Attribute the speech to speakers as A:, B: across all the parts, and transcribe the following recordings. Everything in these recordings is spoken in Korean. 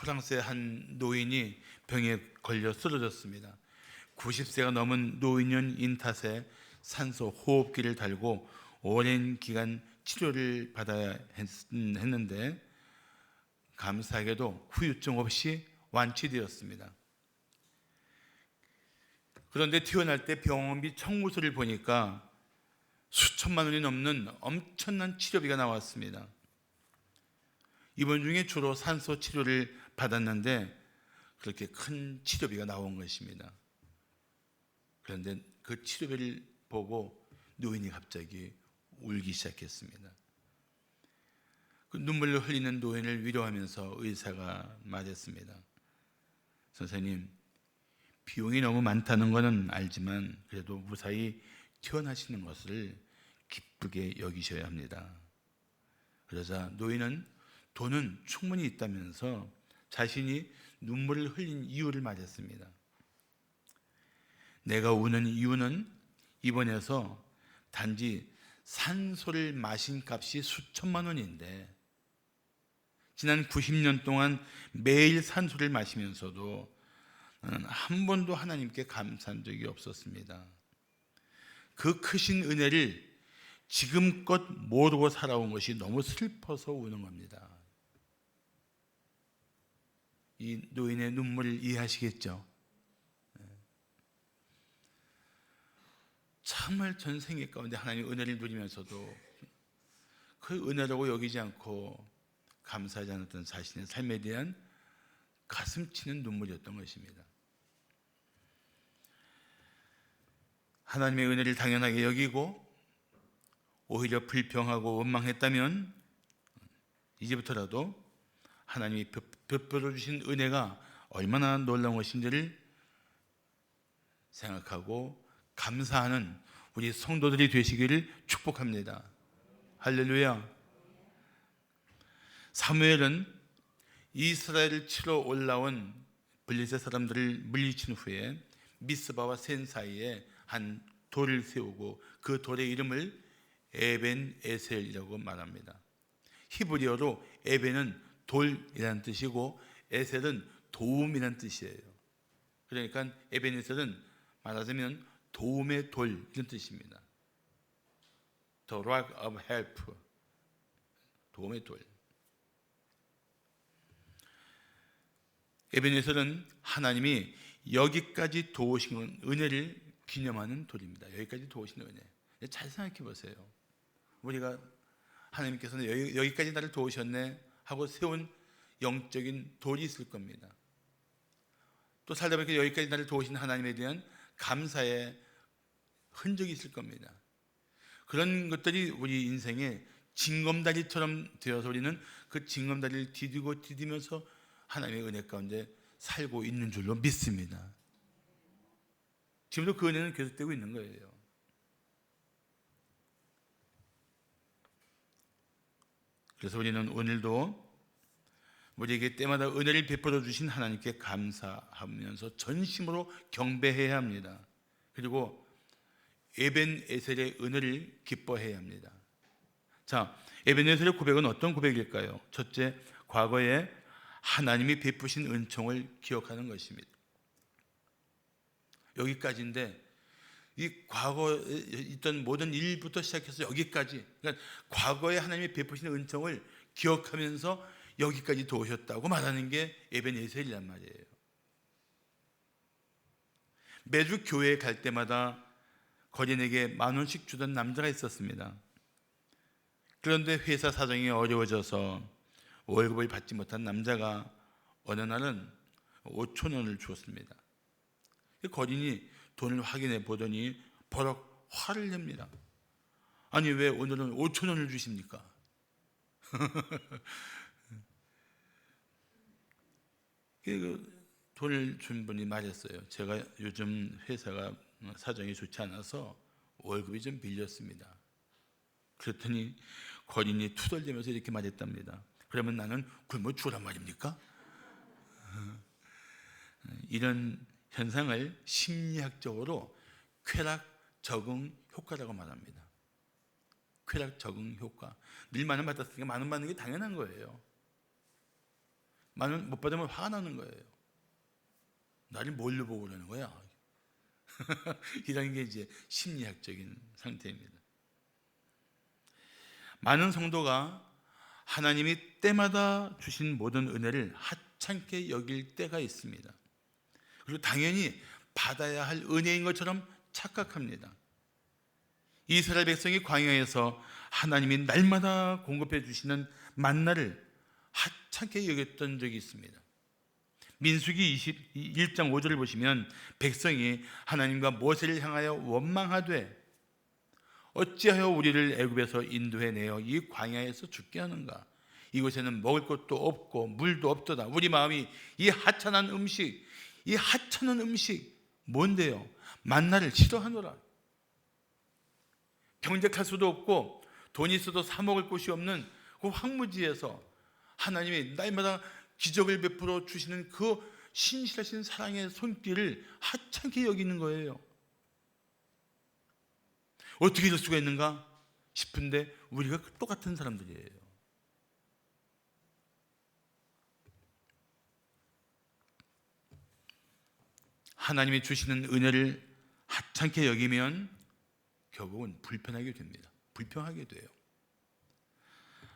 A: 프랑스의 한 노인이 병에 걸려 쓰러졌습니다. 90세가 넘은 노인인 탓에 산소 호흡기를 달고 오랜 기간 치료를 받아야 했는데 감사하게도 후유증 없이 완치되었습니다. 그런데 태어날 때 병원비 청구서를 보니까 수천만 원이 넘는 엄청난 치료비가 나왔습니다. 입원 중에 주로 산소 치료를 받았는데 그렇게 큰 치료비가 나온 것입니다. 그런데 그 치료비를 보고 노인이 갑자기 울기 시작했습니다. 그 눈물을 흘리는 노인을 위로하면서 의사가 말했습니다. 선생님, 비용이 너무 많다는 것은 알지만 그래도 무사히 퇴원하시는 것을 기쁘게 여기셔야 합니다. 그러자 노인은 돈은 충분히 있다면서 자신이 눈물을 흘린 이유를 말했습니다. 내가 우는 이유는 입원해서 단지 산소를 마신 값이 수천만 원인데 지난 90년 동안 매일 산소를 마시면서도 나는 한 번도 하나님께 감사한 적이 없었습니다. 그 크신 은혜를 지금껏 모르고 살아온 것이 너무 슬퍼서 우는 겁니다. 이 노인의 눈물을 이해하시겠죠? 정말 전생애 가운데 하나님의 은혜를 누리면서도 그 은혜라고 여기지 않고 감사하지 않았던 자신의 삶에 대한 가슴 치는 눈물이었던 것입니다. 하나님의 은혜를 당연하게 여기고 오히려 불평하고 원망했다면 이제부터라도 하나님이 베풀어 주신 은혜가 얼마나 놀라운 것인지를 생각하고 감사하는 우리 성도들이 되시기를 축복합니다. 할렐루야. 사무엘은 이스라엘을 치러 올라온 블레셋 사람들을 물리친 후에 미스바와 센 사이에 한 돌을 세우고 그 돌의 이름을 에벤 에셀이라고 말합니다. 히브리어로 에벤은 돌이라는 뜻이고 에셀은 도움이라는 뜻이에요. 그러니까 에벤 에셀은 말하자면 도움의 돌 이런 뜻입니다. The rock of help, 도움의 돌. 에벤에셀은 하나님이 여기까지 도우신 은혜를 기념하는 돌입니다. 여기까지 도우신 은혜. 잘 생각해 보세요. 우리가 하나님께서는 여기까지 나를 도우셨네 하고 세운 영적인 돌이 있을 겁니다. 또 살다 보니까 여기까지 나를 도우신 하나님에 대한 감사의 흔적이 있을 겁니다. 그런 것들이 우리 인생의 징검다리처럼 되어서 우리는 그 징검다리를 디디면서 하나님의 은혜 가운데 살고 있는 줄로 믿습니다. 지금도 그 은혜는 계속되고 있는 거예요. 그래서 우리는 오늘도 우리에게 때마다 은혜를 베풀어 주신 하나님께 감사하면서 전심으로 경배해야 합니다. 그리고 에벤 에셀의 은혜를 기뻐해야 합니다. 자, 에벤 에셀의 고백은 어떤 고백일까요? 첫째, 과거에 하나님이 베푸신 은총을 기억하는 것입니다. 여기까지인데 이 과거에 있던 모든 일부터 시작해서 여기까지, 그러니까 과거에 하나님이 베푸신 은총을 기억하면서 여기까지 도우셨다고 말하는 게 에벤 에셀이란 말이에요. 매주 교회에 갈 때마다 거린에게 10,000원씩 주던 남자가 있었습니다. 그런데 회사 사정이 어려워져서 월급을 받지 못한 남자가 어느 날은 5,000원을 주었습니다. 거린이 돈을 확인해 보더니 버럭 화를 냅니다. 아니, 왜 오늘은 5,000원을 주십니까? 그 돈을 준 분이 말했어요. 제가 요즘 회사가 사정이 좋지 않아서 월급이 좀 빌렸습니다. 그랬더니 거린이 투덜대면서 이렇게 말했답니다. 그러면 나는 굶어 죽으란 말입니까? 이런 현상을 심리학적으로 쾌락 적응 효과라고 말합니다. 쾌락 적응 효과. 늘 만원 받았으니까 만원 받는 게 당연한 거예요. 만원 못 받으면 화가 나는 거예요. 나를 뭘로 보고 그러는 거야? 이런 게 이제 심리학적인 상태입니다. 많은 성도가 하나님이 때마다 주신 모든 은혜를 하찮게 여길 때가 있습니다. 그리고 당연히 받아야 할 은혜인 것처럼 착각합니다. 이스라엘 백성이 광야에서 하나님이 날마다 공급해 주시는 만나를 하찮게 여겼던 적이 있습니다. 민수기 21장 5절을 보시면 백성이 하나님과 모세를 향하여 원망하되 어찌하여 우리를 애굽에서 인도해 내어 이 광야에서 죽게 하는가? 이곳에는 먹을 것도 없고 물도 없도다. 우리 마음이 이 하찮은 음식 뭔데요? 만나를 싫어하노라. 경작할 수도 없고 돈이 있어도 사 먹을 곳이 없는 그 황무지에서 하나님이 날마다 기적을 베풀어 주시는 그 신실하신 사랑의 손길을 하찮게 여기는 거예요. 어떻게 이럴 수가 있는가 싶은데 우리가 똑같은 사람들이에요. 하나님이 주시는 은혜를 하찮게 여기면 결국은 불편하게 됩니다. 불평하게 돼요.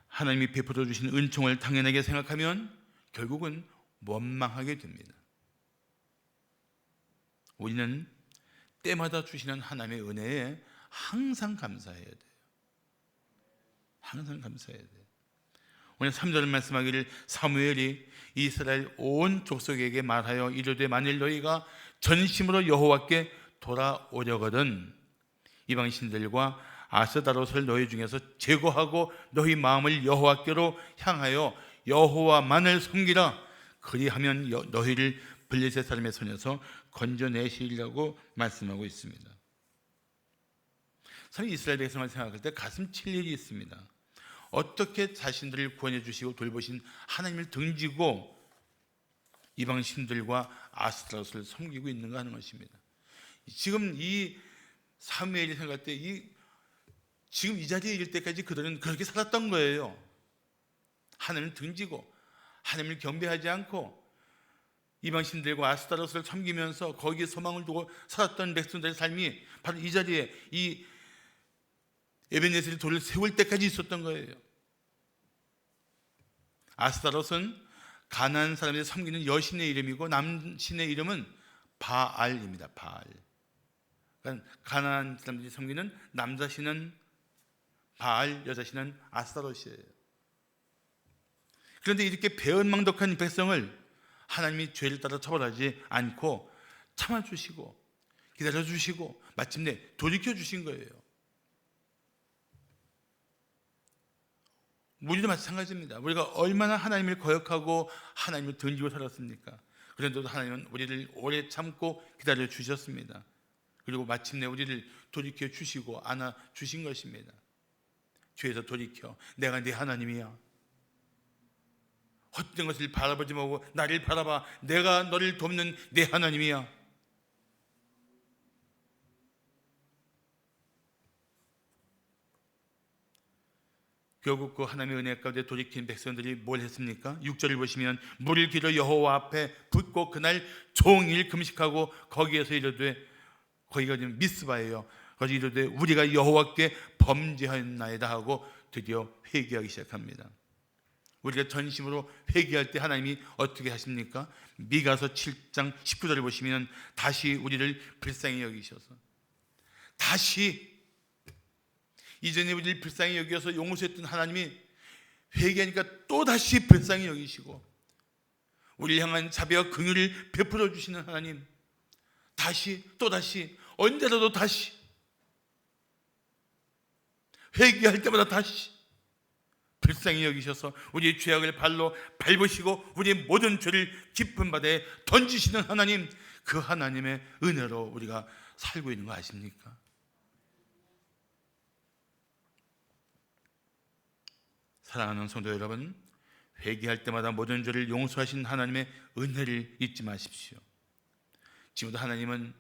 A: 하나님이 베풀어 주신 은총을 당연하게 생각하면 결국은 원망하게 됩니다. 우리는 때마다 주시는 하나님의 은혜에 항상 감사해야 돼요. 항상 감사해야 돼요. 오늘 3절을 말씀하기를 사무엘이 이스라엘 온 족속에게 말하여 이르되 만일 너희가 전심으로 여호와께 돌아오려거든 이방 신들과 아스다롯을 너희 중에서 제거하고 너희 마음을 여호와께로 향하여 여호와만을 섬기라. 그리하면 너희를 블레셋 사람의 손에서 건져내시리라고 말씀하고 있습니다. 사실 이스라엘 백성을 생각할 때 가슴 칠 일이 있습니다. 어떻게 자신들을 구원해 주시고 돌보신 하나님을 등지고 이방 신들과 아스타롯을 섬기고 있는가 하는 것입니다. 지금 이 사무엘이 생각할 때 지금 이 자리에 이를 때까지 그들은 그렇게 살았던 거예요. 하나님을 등지고 하나님을 경배하지 않고 이방 신들과 아스타롯을 섬기면서 거기에 소망을 두고 살았던 백성들의 삶이 바로 이 자리에 이 에벤에셀의 돌을 세울 때까지 있었던 거예요. 아스타롯은 가나안 사람들이 섬기는 여신의 이름이고 남신의 이름은 바알입니다. 바알. 그러니까 가나안 사람들이 섬기는 남자신은 바알, 여자신은 아스타롯이에요. 그런데 이렇게 배은망덕한 백성을 하나님이 죄를 따라 처벌하지 않고 참아주시고 기다려주시고 마침내 돌이켜주신 거예요. 우리도 마찬가지입니다. 우리가 얼마나 하나님을 거역하고 하나님을 등지고 살았습니까? 그런데도 하나님은 우리를 오래 참고 기다려 주셨습니다. 그리고 마침내 우리를 돌이켜 주시고 안아 주신 것입니다. 죄에서 돌이켜 내가 네 하나님이야. 헛된 것을 바라보지 말고 나를 바라봐. 내가 너를 돕는 네 하나님이야. 결국 그 하나님의 은혜 가운데 돌이킨 백성들이 뭘 했습니까? 6절을 보시면 물을 길어 여호와 앞에 붓고 그날 종일 금식하고 거기에서 이르되 거기가 지금 미스바예요. 거기 이르되 우리가 여호와께 범죄하였나이다 하고 드디어 회개하기 시작합니다. 우리가 전심으로 회개할 때 하나님이 어떻게 하십니까? 미가서 7장 19절을 보시면 다시 우리를 불쌍히 여기셔서 다시 이전에 우리를 불쌍히 여겨서 용서했던 하나님이 회개하니까 또다시 불쌍히 여기시고 우리를 향한 자비와 긍휼을 베풀어 주시는 하나님, 다시 또다시 언제라도 다시 회개할 때마다 다시 불쌍히 여기셔서 우리의 죄악을 발로 밟으시고 우리의 모든 죄를 깊은 바다에 던지시는 하나님, 그 하나님의 은혜로 우리가 살고 있는 거 아십니까? 사랑하는 성도 여러분, 회개할 때마다 모든 죄를 용서하신 하나님의 은혜를 잊지 마십시오. 지금도 하나님은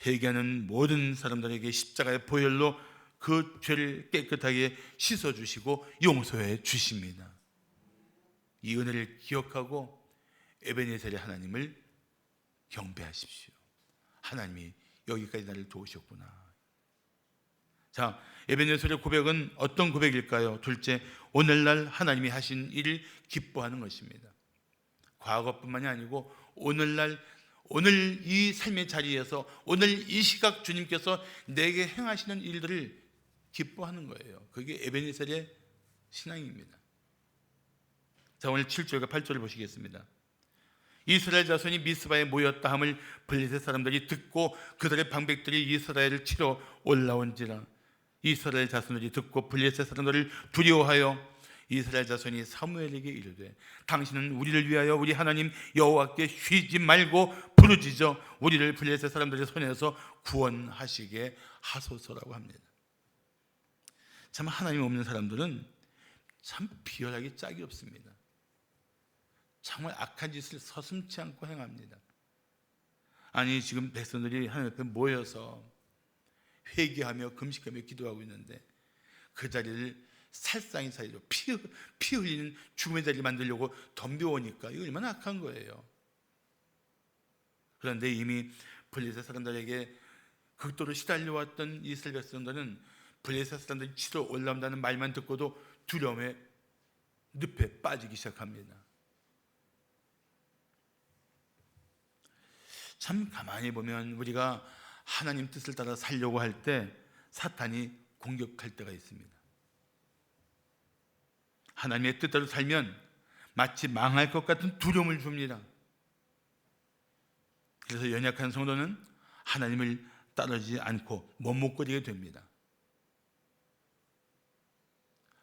A: 회개하는 모든 사람들에게 십자가의 보혈로 그 죄를 깨끗하게 씻어주시고 용서해 주십니다. 이 은혜를 기억하고 에베네셀의 하나님을 경배하십시오. 하나님이 여기까지 나를 도우셨구나. 자, 에베네셀의 고백은 어떤 고백일까요? 둘째, 오늘날 하나님이 하신 일을 기뻐하는 것입니다. 과거뿐만이 아니고 오늘날, 오늘 이 삶의 자리에서 오늘 이 시각 주님께서 내게 행하시는 일들을 기뻐하는 거예요. 그게 에베네셀의 신앙입니다. 자, 오늘 7절과 8절을 보시겠습니다. 이스라엘 자손이 미스바에 모였다 함을 블레셋 사람들이 듣고 그들의 방백들이 이스라엘을 치러 올라온지라. 이스라엘 자손들이 듣고 블레셋 사람들을 두려워하여 이스라엘 자손이 사무엘에게 이르되 당신은 우리를 위하여 우리 하나님 여호와께 쉬지 말고 부르짖어 우리를 블레셋 사람들의 손에서 구원하시게 하소서라고 합니다. 참 하나님 없는 사람들은 참 비열하기 짝이 없습니다. 정말 악한 짓을 서슴지 않고 행합니다. 아니, 지금 백성들이 하나님 앞에 모여서 회개하며 금식하며 기도하고 있는데 그 자리를 살상의 자리로 피 흘리는 죽음의 자리를 만들려고 덤벼오니까 이거 얼마나 악한 거예요. 그런데 이미 블레셋 사람들에게 극도로 시달려왔던 이스라엘 백성들은 블레셋 사람들이 치러 올라온다는 말만 듣고도 두려움에 늪에 빠지기 시작합니다. 참 가만히 보면 우리가 하나님 뜻을 따라 살려고 할 때 사탄이 공격할 때가 있습니다. 하나님의 뜻대로 살면 마치 망할 것 같은 두려움을 줍니다. 그래서 연약한 성도는 하나님을 따르지 않고 머뭇거리게 됩니다.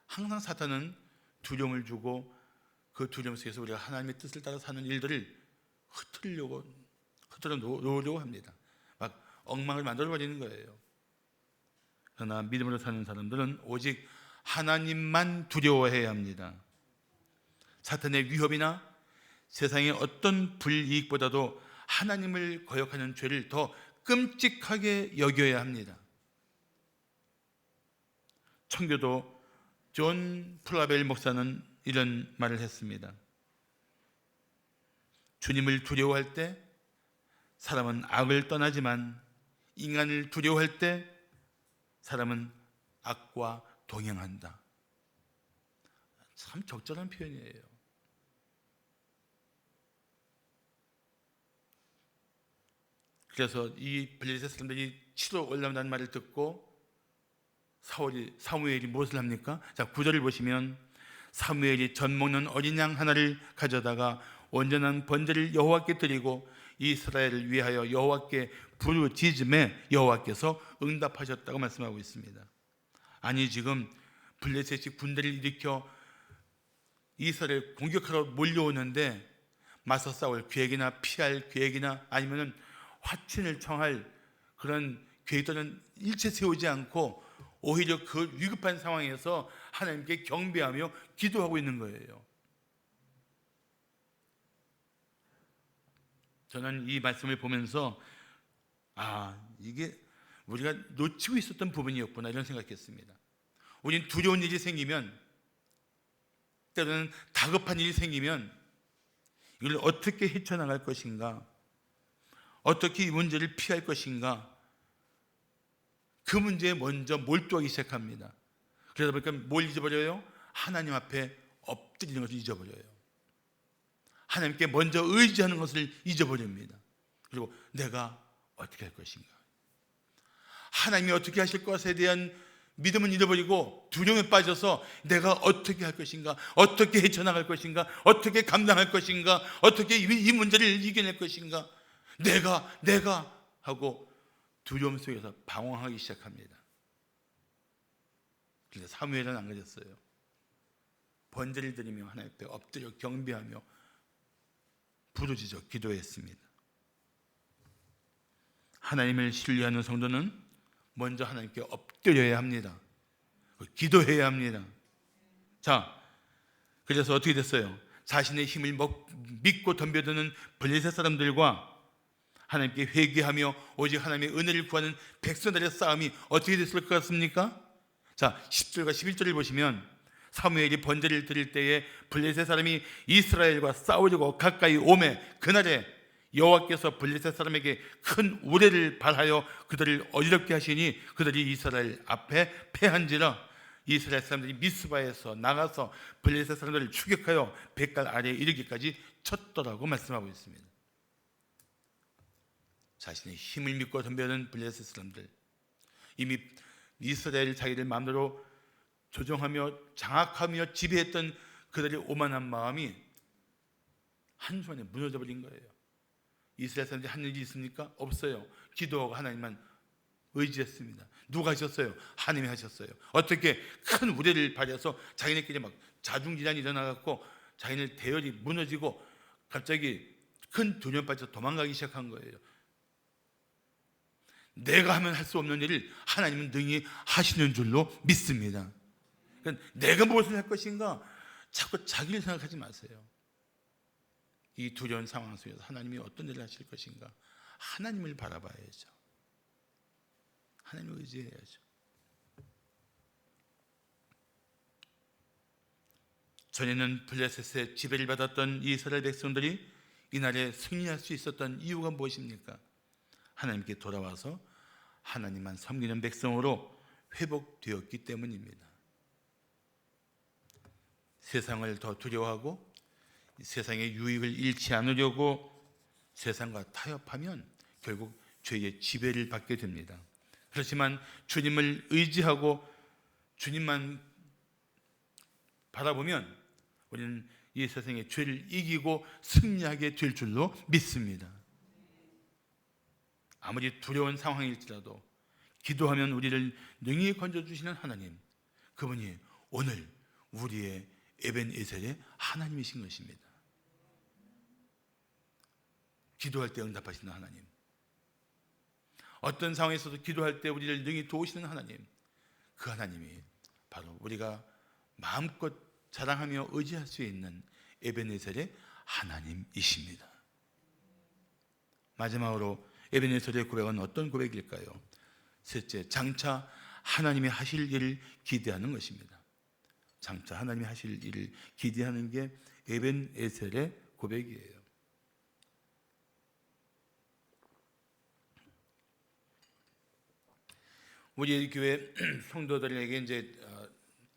A: 항상 사탄은 두려움을 주고 그 두려움 속에서 우리가 하나님의 뜻을 따라 사는 일들을 흐트러 놓으려고 합니다. 막 엉망을 만들어버리는 거예요. 그러나 믿음으로 사는 사람들은 오직 하나님만 두려워해야 합니다. 사탄의 위협이나 세상의 어떤 불이익보다도 하나님을 거역하는 죄를 더 끔찍하게 여겨야 합니다. 청교도 존 플라벨 목사는 이런 말을 했습니다. 주님을 두려워할 때 사람은 악을 떠나지만 인간을 두려워할 때 사람은 악과 동행한다. 참 적절한 표현이에요. 그래서 이 블레셋 사람들이 치러 올라온다는 말을 듣고 사무엘이 무엇을 합니까? 자, 9절을 보시면 사무엘이 젖 먹는 어린 양 하나를 가져다가 온전한 번제를 여호와께 드리고 이스라엘을 위하여 여호와께 부르짖음에 여호와께서 응답하셨다고 말씀하고 있습니다. 아니, 지금 블레셋이 군대를 일으켜 이스라엘을 공격하러 몰려오는데 맞서 싸울 계획이나 피할 계획이나 아니면 화친을 청할 그런 계획들은 일체 세우지 않고 오히려 그 위급한 상황에서 하나님께 경배하며 기도하고 있는 거예요. 저는 이 말씀을 보면서 이게 우리가 놓치고 있었던 부분이었구나 이런 생각했습니다. 우린 두려운 일이 생기면, 때로는 다급한 일이 생기면 이걸 어떻게 헤쳐나갈 것인가, 어떻게 이 문제를 피할 것인가, 그 문제에 먼저 몰두하기 시작합니다. 그러다 보니까 뭘 잊어버려요? 하나님 앞에 엎드리는 것을 잊어버려요. 하나님께 먼저 의지하는 것을 잊어버립니다. 그리고 내가 어떻게 할 것인가, 하나님이 어떻게 하실 것에 대한 믿음은 잃어버리고 두려움에 빠져서 내가 어떻게 할 것인가, 어떻게 헤쳐나갈 것인가, 어떻게 감당할 것인가, 어떻게 이 문제를 이겨낼 것인가, 내가 하고 두려움 속에서 방황하기 시작합니다. 그런데 사무엘은 안 그랬어요. 번제를 드리며 하나님 앞에 엎드려 경배하며 부르짖어 기도했습니다. 하나님을 신뢰하는 성도는 먼저 하나님께 엎드려야 합니다. 기도해야 합니다. 자, 그래서 어떻게 됐어요? 자신의 힘을 믿고 덤벼드는 블레셋 사람들과 하나님께 회개하며 오직 하나님의 은혜를 구하는 백성들의 싸움이 어떻게 됐을 것 같습니까? 자, 10절과 11절을 보시면 사무엘이 번제를 드릴 때에 블레셋 사람이 이스라엘과 싸우려고 가까이 오매 그날에 여호와께서 블레셋 사람에게 큰 우레를 발하여 그들을 어지럽게 하시니 그들이 이스라엘 앞에 패한지라. 이스라엘 사람들이 미스바에서 나가서 블레셋 사람들을 추격하여 백갈 아래에 이르기까지 쳤더라고 말씀하고 있습니다. 자신의 힘을 믿고 덤벼든 블레셋 사람들, 이미 이스라엘 자기들 마음대로 조정하며 장악하며 지배했던 그들의 오만한 마음이 한순간에 무너져버린 거예요. 이스라엘 사람들이 한 일이 있습니까? 없어요. 기도하고 하나님만 의지했습니다. 누가 하셨어요? 하나님이 하셨어요. 어떻게 큰 우레를 발휘해서 자기네끼리 막 자중질환이 일어나갖고 자기네 대열이 무너지고 갑자기 큰 두려움 빠져서 도망가기 시작한 거예요. 내가 하면 할 수 없는 일을 하나님은 능히 하시는 줄로 믿습니다. 그러니까 내가 무엇을 할 것인가 자꾸 자기를 생각하지 마세요. 이 두려운 상황 속에서 하나님이 어떤 일을 하실 것인가 하나님을 바라봐야죠. 하나님을 의지해야죠. 전에는 블레셋의 지배를 받았던 이스라엘 백성들이 이날에 승리할 수 있었던 이유가 무엇입니까? 하나님께 돌아와서 하나님만 섬기는 백성으로 회복되었기 때문입니다. 세상을 더 두려워하고 세상의 유익을 잃지 않으려고 세상과 타협하면 결국 죄의 지배를 받게 됩니다. 그렇지만 주님을 의지하고 주님만 바라보면 우리는 이 세상의 죄를 이기고 승리하게 될 줄로 믿습니다. 아무리 두려운 상황일지라도 기도하면 우리를 능히 건져주시는 하나님, 그분이 오늘 우리의 에벤에셀의 하나님이신 것입니다. 기도할 때 응답하시는 하나님, 어떤 상황에서도 기도할 때 우리를 능히 도우시는 하나님, 그 하나님이 바로 우리가 마음껏 자랑하며 의지할 수 있는 에벤에셀의 하나님이십니다. 마지막으로 에벤에셀의 고백은 어떤 고백일까요? 셋째, 장차 하나님이 하실 일을 기대하는 것입니다. 장차 하나님이 하실 일을 기대하는 게 에벤에셀의 고백이에요. 우리 교회 성도들에게 이제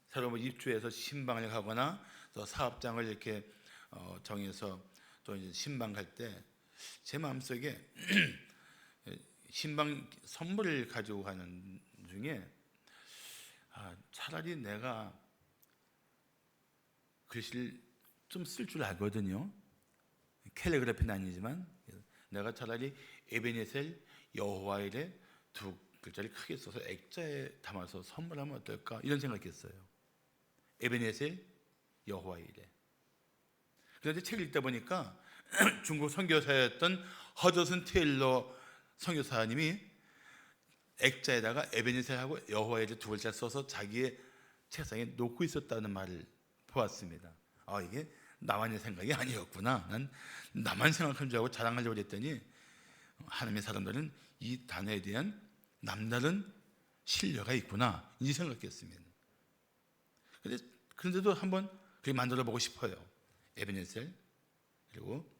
A: 새로 입주해서 신방을 가거나 또 사업장을 이렇게 정해서 또 이제 신방 갈 때 제 마음속에 신방 선물을 가지고 가는 중에 차라리 내가 글씨를 좀 쓸 줄 알거든요. 캘리그래피는 아니지만 내가 차라리 에베네셀 여호와일의 두 글자를 크게 써서 액자에 담아서 선물하면 어떨까 이런 생각했어요. 에베네셀 여호와일에. 그런데 책을 읽다 보니까 중국 선교사였던 허더슨 테일러 선교사님이 액자에다가 에베네셀하고 여호와일의 두 글자 써서 자기의 책상에 놓고 있었다는 말을 보았습니다. 이게 나만의 생각이 아니었구나. 난 나만 생각한 줄 알고 자랑하려고 했더니 하나님의 사람들은 이 단어에 대한 남다른 신뢰가 있구나 이 생각했습니다. 그런데도 한번 그렇게 만들어 보고 싶어요. 에베네셀 그리고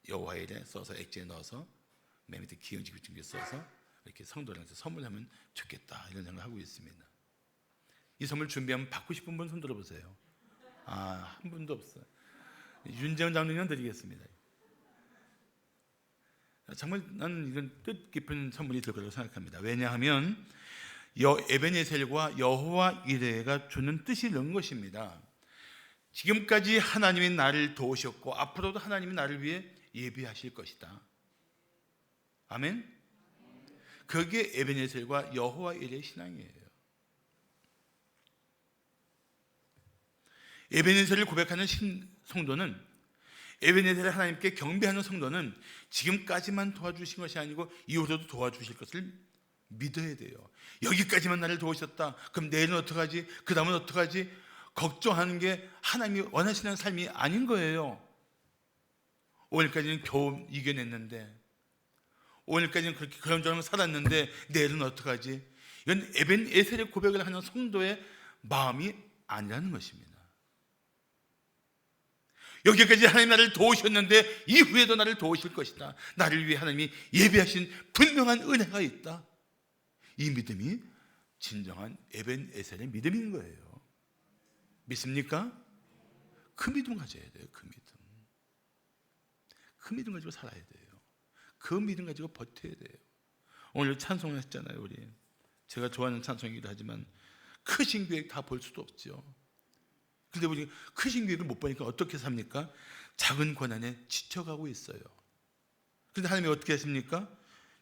A: 여호와일에 써서 액자에 넣어서 맨 밑에 기형지기 써서 이렇게 성도들한테 선물하면 좋겠다 이런 생각을 하고 있습니다. 이 선물 준비하면 받고 싶은 분 손 들어보세요. 한 분도 없어요. 윤재원 장로님 드리겠습니다. 정말 나는 이건 뜻깊은 선물이 될 거라고 생각합니다. 왜냐하면 에베네셀과 여호와 이레가 주는 뜻이 이런 것입니다. 지금까지 하나님이 나를 도우셨고 앞으로도 하나님이 나를 위해 예비하실 것이다. 아멘. 그게 에베네셀과 여호와 이레의 신앙이에요. 에베네셀을 고백하는 성도는, 에베네셀을 하나님께 경배하는 성도는 지금까지만 도와주신 것이 아니고 이후로도 도와주실 것을 믿어야 돼요. 여기까지만 나를 도우셨다. 그럼 내일은 어떡하지? 그 다음은 어떡하지? 걱정하는 게 하나님이 원하시는 삶이 아닌 거예요. 오늘까지는 겨우 이겨냈는데, 오늘까지는 그렇게 그런저런 살았는데 내일은 어떡하지? 이건 에벤에셀의 고백을 하는 성도의 마음이 아니라는 것입니다. 여기까지 하나님 나를 도우셨는데 이후에도 나를 도우실 것이다. 나를 위해 하나님이 예비하신 분명한 은혜가 있다. 이 믿음이 진정한 에벤에셀의 믿음인 거예요. 믿습니까? 그 믿음 가져야 돼요. 그 믿음. 그 믿음 가지고 살아야 돼요. 그 믿음 가지고 버텨야 돼요. 오늘 찬송을 했잖아요. 우리 제가 좋아하는 찬송이기도 하지만 크신 계획 다 볼 수도 없죠. 그런데 우리 크신 계획을 못 보니까 어떻게 삽니까? 작은 고난에 지쳐가고 있어요. 그런데 하나님이 어떻게 하십니까?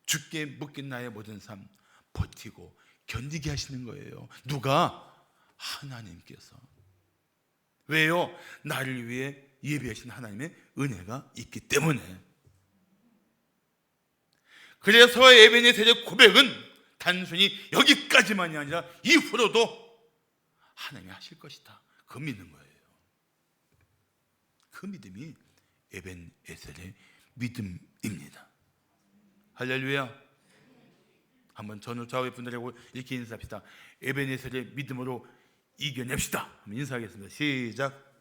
A: 죽게 묶인 나의 모든 삶 버티고 견디게 하시는 거예요. 누가? 하나님께서. 왜요? 나를 위해 예비하신 하나님의 은혜가 있기 때문에. 그래서 에베네셀의 고백은 단순히 여기까지만이 아니라 이후로도 하나님이 하실 것이다. 그 믿는 거예요. 그 믿음이 에벤에셀의 믿음입니다. 할렐루야. 한번 전후 좌우의 분들하고 이렇게 인사합시다. 에벤에셀의 믿음으로 이겨냅시다. 한번 인사하겠습니다. 시작.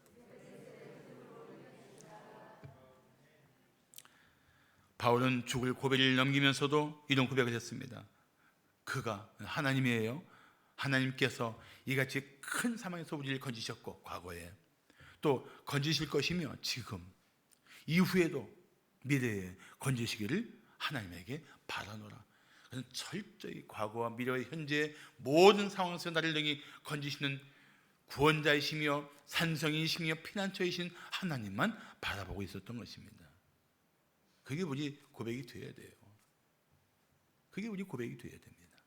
A: 바울은 죽을 고비를 넘기면서도 이런 고백을 했습니다. 그가 하나님이에요. 하나님께서 이같이 큰 사망에서 우리를 건지셨고 과거에 또 건지실 것이며 지금 이후에도 미래에 건지시기를 하나님에게 바라노라. 그는 철저히 과거와 미래와 현재의 모든 상황에서 나를 능히 건지시는 구원자이시며 산성이시며 피난처이신 하나님만 바라보고 있었던 것입니다. 그게 우리 고백이 되어야 돼요. 그게 우리 고백이 되어야 됩니다.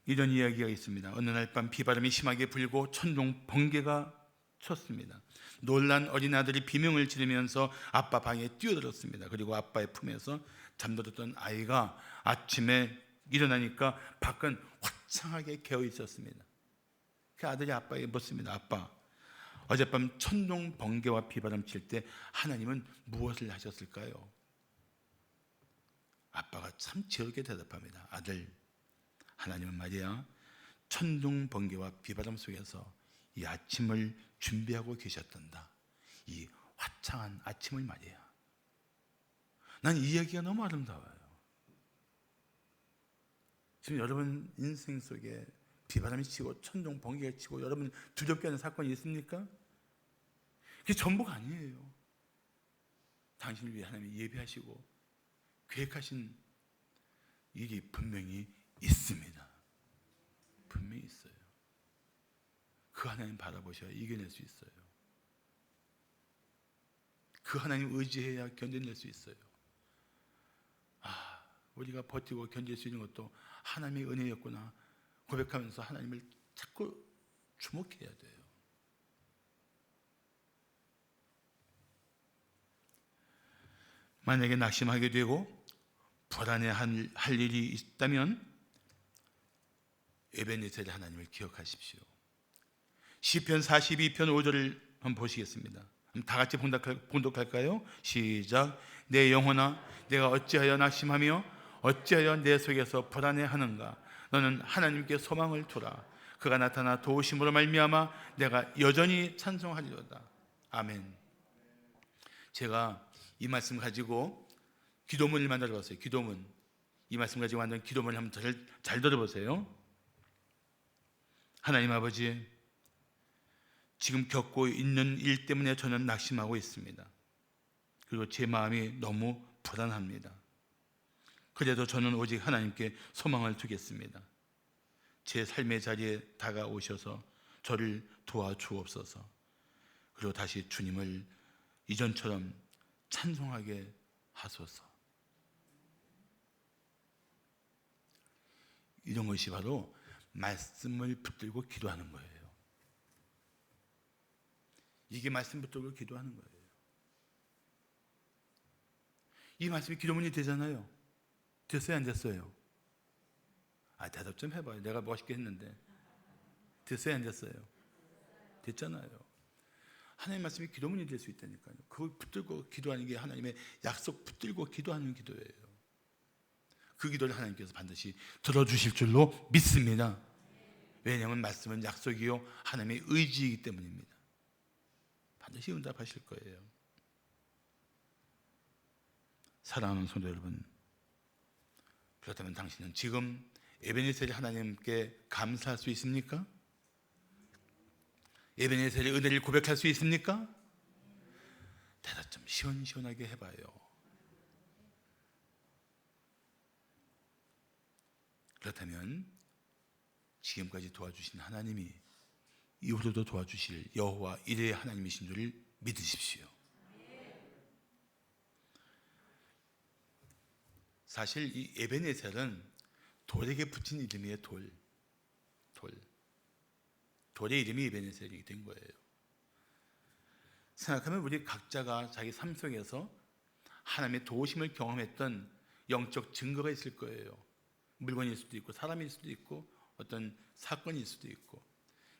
A: 이런 이야기가 있습니다. 어느 날 밤 비바람이 심하게 불고 천둥 번개가 쳤습니다. 놀란 어린아들이 비명을 지르면서 아빠 방에 뛰어들었습니다. 그리고 아빠의 품에서 잠들었던 아이가 아침에 일어나니까 밖은 화창하게 개어 있었습니다. 그 아들이 아빠에게 묻습니다. 아빠, 어젯밤 천둥 번개와 비바람 칠 때 하나님은 무엇을 하셨을까요? 아빠가 참 지혜롭게 대답합니다. 아들, 하나님은 말이야 천둥 번개와 비바람 속에서 이 아침을 준비하고 계셨단다. 이 화창한 아침을 말이야. 난 이 이야기가 너무 아름다워요. 지금 여러분 인생 속에 비바람이 치고 천둥 번개가 치고 여러분 두렵게 하는 사건이 있습니까? 그게 전부가 아니에요. 당신을 위해 하나님이 예비하시고 계획하신 일이 분명히 있습니다. 분명히 있어요. 그 하나님 바라보셔야 이겨낼 수 있어요. 그 하나님 의지해야 견뎌낼 수 있어요. 우리가 버티고 견딜 수 있는 것도 하나님의 은혜였구나 고백하면서 하나님을 자꾸 주목해야 돼요. 만약에 낙심하게 되고 불안해할 일이 있다면 에베네셀 하나님을 기억하십시오. 시편 42편 5절을 한번 보시겠습니다. 다 같이 봉독할까요? 시작. 내 영혼아 내가 어찌하여 낙심하며 어찌하여 내 속에서 불안해하는가. 너는 하나님께 소망을 두라. 그가 나타나 도우심으로 말미암아 내가 여전히 찬송하리로다. 아멘. 제가 이 말씀 가지고 기도문을 만들어봤어요. 기도문. 이 말씀 가지고 만든 기도문을 한번 잘 들어보세요. 하나님 아버지, 지금 겪고 있는 일 때문에 저는 낙심하고 있습니다. 그리고 제 마음이 너무 불안합니다. 그래도 저는 오직 하나님께 소망을 두겠습니다. 제 삶의 자리에 다가오셔서 저를 도와주옵소서. 그리고 다시 주님을 이전처럼 찬송하게 하소서. 이런 것이 바로 말씀을 붙들고 기도하는 거예요. 이게 말씀 붙들고 기도하는 거예요. 이 말씀이 기도문이 되잖아요. 됐어요, 안 됐어요? 대답 좀 해봐요. 내가 멋있게 했는데 됐어요, 안 됐어요? 됐잖아요. 하나님 말씀이 기도문이 될 수 있다니까요. 그걸 붙들고 기도하는 게 하나님의 약속 붙들고 기도하는 기도예요. 그 기도를 하나님께서 반드시 들어주실 줄로 믿습니다. 왜냐하면 말씀은 약속이요 하나님의 의지이기 때문입니다. 반드시 응답하실 거예요. 사랑하는 성도 여러분, 그렇다면 당신은 지금 에베네셀 하나님께 감사할 수 있습니까? 에베네셀의 은혜를 고백할 수 있습니까? 대답 좀 시원시원하게 해봐요. 그렇다면 지금까지 도와주신 하나님이 이후로도 도와주실 여호와 이레의 하나님이신 줄을 믿으십시오. 사실 이 에베네셀은 돌에게 붙인 이름이에요. 돌의 이름이 에베네셀이 된 거예요. 생각하면 우리 각자가 자기 삶 속에서 하나님의 도우심을 경험했던 영적 증거가 있을 거예요. 물건일 수도 있고 사람일 수도 있고 어떤 사건일 수도 있고.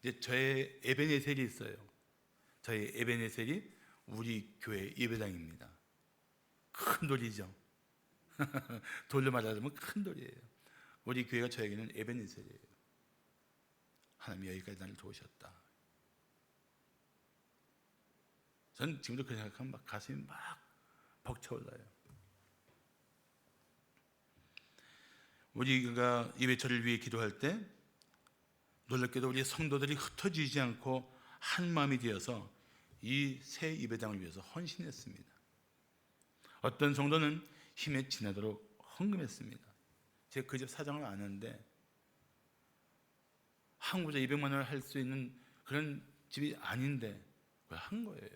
A: 이제 저의 에베네셀이 있어요. 저의 에베네셀이 우리 교회 예배당입니다. 큰 돌이죠. 돌로 말하자면 큰 돌이에요. 우리 교회가 저에게는 에베네셀이에요. 하나님이 여기까지 나를 도우셨다. 저는 지금도 그 생각하면 막 가슴이 막 벅차올라요. 우리가 예배처를 위해 기도할 때 놀랍게도 우리 성도들이 흩어지지 않고 한 마음이 되어서 이 새 예배당을 위해서 헌신했습니다. 어떤 성도는 힘에 지나도록 헌금했습니다. 제가 그 집 사정을 아는데 한 구자 200만 원을 할 수 있는 그런 집이 아닌데 그걸 한 거예요.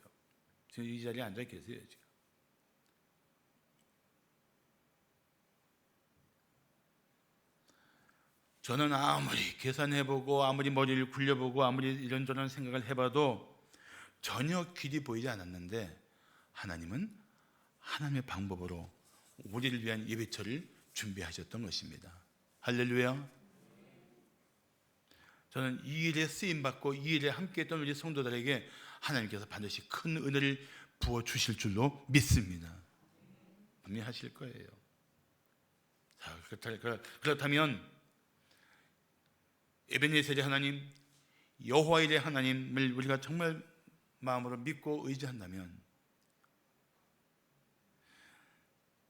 A: 지금 이 자리에 앉아 계세요. 지금. 저는 아무리 계산해보고 아무리 머리를 굴려보고 아무리 이런저런 생각을 해봐도 전혀 길이 보이지 않았는데 하나님은 하나님의 방법으로 우리를 위한 예배처를 준비하셨던 것입니다. 할렐루야. 저는 이 일에 쓰임받고 이 일에 함께했던 우리 성도들에게 하나님께서 반드시 큰 은혜를 부어주실 줄로 믿습니다. 분명히 하실 거예요. 자, 그렇다면 에베네셀의 하나님, 여호와의 하나님을 우리가 정말 마음으로 믿고 의지한다면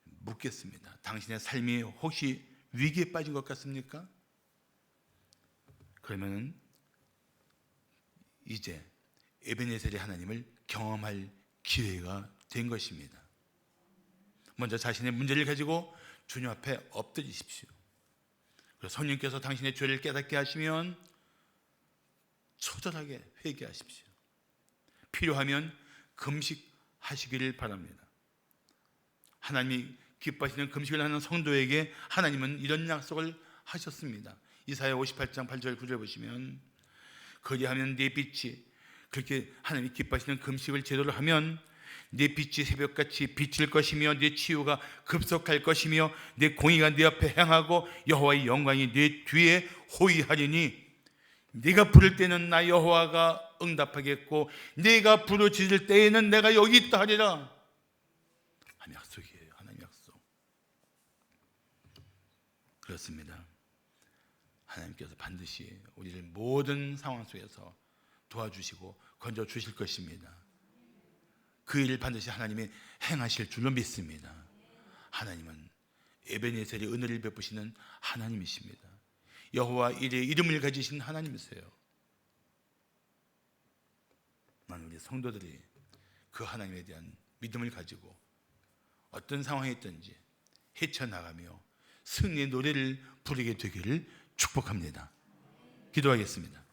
A: 묻겠습니다. 당신의 삶이 혹시 위기에 빠진 것 같습니까? 그러면 이제 에베네셀의 하나님을 경험할 기회가 된 것입니다. 먼저 자신의 문제를 가지고 주님 앞에 엎드리십시오. 그래서 성령께서 당신의 죄를 깨닫게 하시면 처절하게 회개하십시오. 필요하면 금식하시기를 바랍니다. 하나님이 기뻐하시는 금식을 하는 성도에게 하나님은 이런 약속을 하셨습니다. 이사야 58장 8절 9절 보시면 그리하면 네 빛이, 그렇게 하나님이 기뻐하시는 금식을 제대로 하면 네 빛이 새벽같이 비칠 것이며 네 치유가 급속할 것이며 네 공의가 네 앞에 행하고 여호와의 영광이 네 뒤에 호위하리니 네가 부를 때는 나 여호와가 응답하겠고 네가 부르짖을 때에는 내가 여기 있다 하리라. 하나님 약속이에요. 하나님 약속. 그렇습니다. 하나님께서 반드시 우리를 모든 상황 속에서 도와주시고 건져주실 것입니다. 그 일을 반드시 하나님이 행하실 줄로 믿습니다. 하나님은 에베네셀의 은혜를 베푸시는 하나님이십니다. 여호와 이레의 이름을 가지신 하나님이세요. 우리 성도들이 그 하나님에 대한 믿음을 가지고 어떤 상황에 있든지 헤쳐나가며 승리의 노래를 부르게 되기를 축복합니다. 기도하겠습니다.